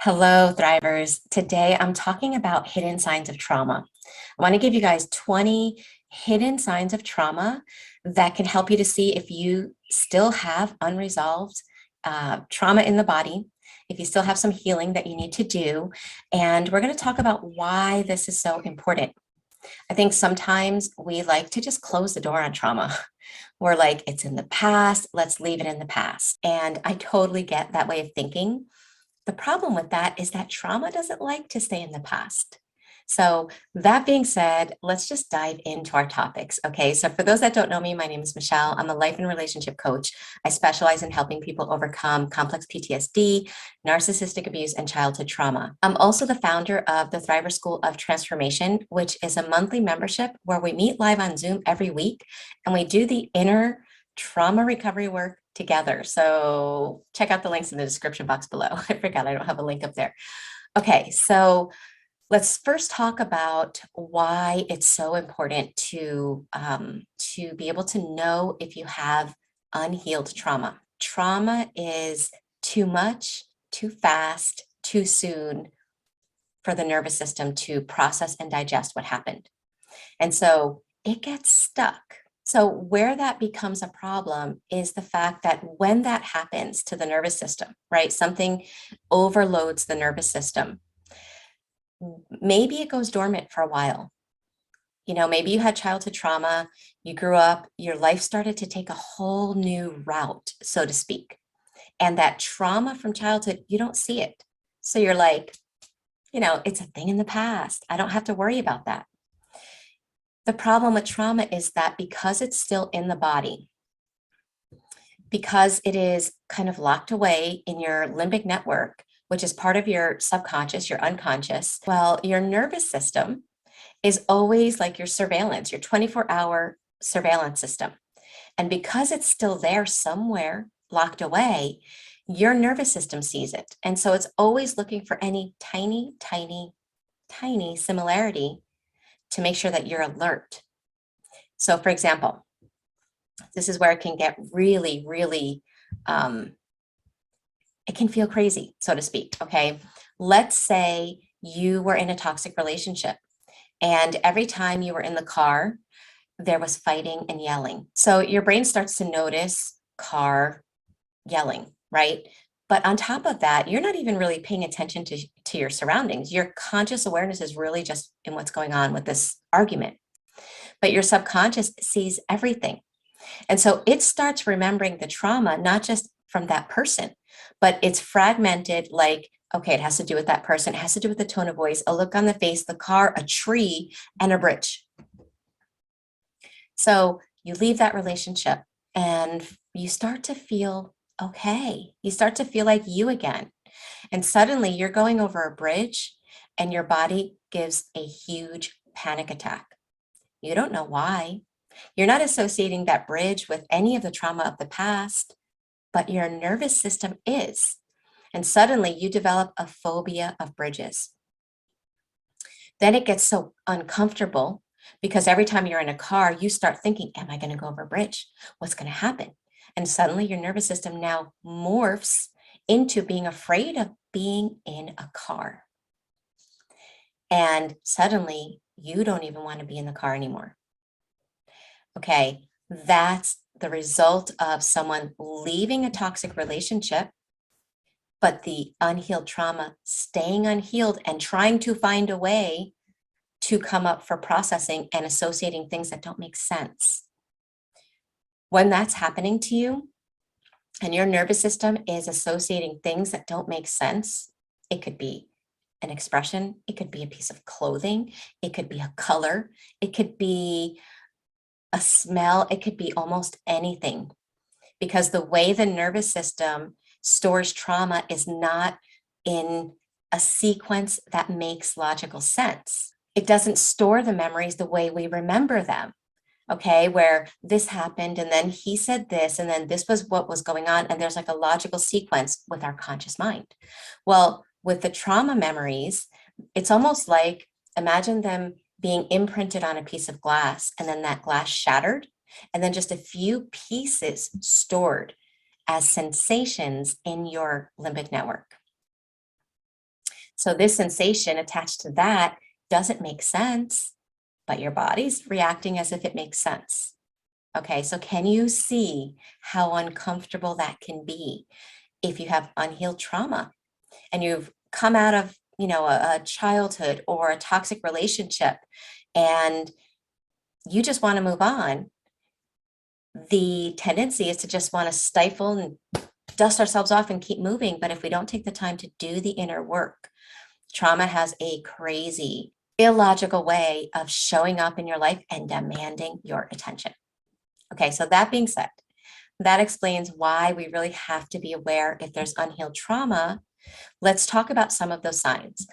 Hello, Thrivers. Today I'm talking about hidden signs of trauma. I want to give you guys 20 hidden signs of trauma that can help you to see if you still have unresolved trauma in the body, if you still have some healing that you need to do. And we're going to talk about why this is so important. I think sometimes we like to just close the door on trauma. We're like, it's in the past, let's leave it in the past. And I totally get that way of thinking. The problem with that is that trauma doesn't like to stay in the past. So that being said, let's just dive into our topics. Okay. So for those that don't know me, my name is Michele. I'm a life and relationship coach. I specialize in helping people overcome complex PTSD, narcissistic abuse, and childhood trauma. I'm also the founder of the Thriver School of Transformation, which is a monthly membership where we meet live on Zoom every week and we do the inner trauma recovery work together. So check out the links in the description box below. I forgot I don't have a link up there. Okay, so let's first talk about why it's so important to be able to know if you have unhealed trauma. Trauma is too much, too fast, too soon for the nervous system to process and digest what happened. And so it gets stuck. So where that becomes a problem is the fact that when that happens to the nervous system, right, something overloads the nervous system, maybe it goes dormant for a while. You know, maybe you had childhood trauma, you grew up, your life started to take a whole new route, so to speak. And that trauma from childhood, you don't see it. So you're like, it's a thing in the past. I don't have to worry about that. The problem with trauma is that because it's still in the body, because it is kind of locked away in your limbic network, which is part of your subconscious, your unconscious, well, your nervous system is always like your surveillance, your 24-hour surveillance system. And because it's still there somewhere locked away, your nervous system sees it. And so it's always looking for any tiny, tiny, tiny similarity to make sure that you're alert. So for example, this is where it can get really, really, it can feel crazy, so to speak, okay? Let's say you were in a toxic relationship and every time you were in the car, there was fighting and yelling. So your brain starts to notice car yelling, right? But on top of that, you're not even really paying attention to your surroundings. Your conscious awareness is really just in what's going on with this argument. But your subconscious sees everything. And so it starts remembering the trauma, not just from that person, but it's fragmented like, okay, it has to do with that person. It has to do with the tone of voice, a look on the face, the car, a tree, and a bridge. So you leave that relationship and you start to feel okay. You start to feel like you again. And suddenly you're going over a bridge and your body gives a huge panic attack. You don't know why. You're not associating that bridge with any of the trauma of the past, but your nervous system is. And suddenly you develop a phobia of bridges. Then it gets so uncomfortable because every time you're in a car, you start thinking, am I going to go over a bridge? What's going to happen? And suddenly your nervous system now morphs into being afraid of being in a car. And suddenly you don't even want to be in the car anymore. Okay, that's the result of someone leaving a toxic relationship, but the unhealed trauma staying unhealed and trying to find a way to come up for processing and associating things that don't make sense. When that's happening to you and your nervous system is associating things that don't make sense, it could be an expression, it could be a piece of clothing, it could be a color, it could be a smell, it could be almost anything. Because the way the nervous system stores trauma is not in a sequence that makes logical sense. It doesn't store the memories the way we remember them, okay, where this happened and then he said this and then this was what was going on, and there's like a logical sequence with our conscious mind. Well, with the trauma memories, it's almost like, imagine them being imprinted on a piece of glass and then that glass shattered and then just a few pieces stored as sensations in your limbic network. So this sensation attached to that doesn't make sense, but your body's reacting as if it makes sense. Okay, so can you see how uncomfortable that can be if you have unhealed trauma and you've come out of, a childhood or a toxic relationship and you just want to move on? The tendency is to just want to stifle and dust ourselves off and keep moving. But if we don't take the time to do the inner work, trauma has a crazy, illogical way of showing up in your life and demanding your attention. Okay, so that being said, that explains why we really have to be aware if there's unhealed trauma. Let's talk about some of those signs.